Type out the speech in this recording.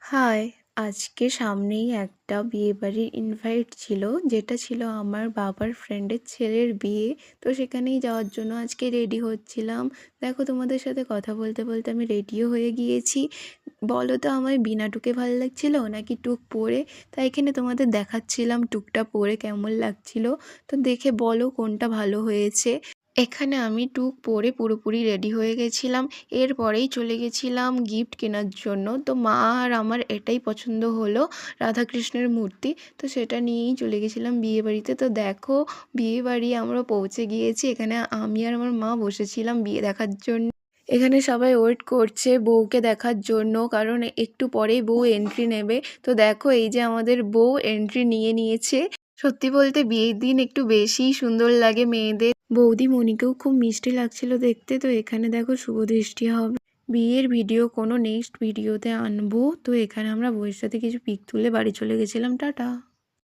High! আজকে সামনেই একটা বিয়েবাড়ির ইনভাইট ছিল, যেটা ছিল আমার বাবার ফ্রেন্ডের ছেলের বিয়ে। তো সেখানেই যাওয়ার জন্য আজকে রেডি হচ্ছিলাম। দেখো তোমাদের সাথে কথা বলতে, বলতে আমি রেডিও হয়ে গিয়েছি। বলো তো আমায় বিনা টুকে ভালো লাগছিল নাকি টুক পরে? তাই এখানে তোমাদের দেখাচ্ছিলাম টুকটা পরে কেমন লাগছিল। তো দেখে বলো কোনটা ভালো হয়েছে। এখানে আমি টুক পরে পুরোপুরি রেডি হয়ে গেছিলাম। এরপরেই চলে গেছিলাম গিফট কেনার জন্য। তো মা আর আমার এটাই পছন্দ হলো, রাধাকৃষ্ণের মূর্তি। তো সেটা নিয়েই চলে গেছিলাম বিয়েবাড়িতে। তো দেখো বিয়েবাড়ি আমরা পৌঁছে গিয়েছি। এখানে আমি আর আমার মা বসেছিলাম বিয়ে দেখার জন্য। এখানে সবাই ওয়েট করছে বউকে দেখার জন্য, কারণ একটু পরেই বউ এন্ট্রি নেবে। তো দেখো এই যে আমাদের বউ এন্ট্রি নিয়ে নিয়েছে। সত্যি বলতে বিয়ের দিন একটু বেশিই সুন্দর লাগে মেয়েদের। বৌদি মনিকেও খুব মিষ্টি লাগছিল দেখতে। তো এখানে দেখো শুভ দৃষ্টি হবে। বিয়ের ভিডিও কোনো নেক্সট ভিডিওতে আনবো। তো এখানে আমরা বউয়ের সাথে কিছু পিক তুলে বাড়ি চলে গেছিলাম। টাটা।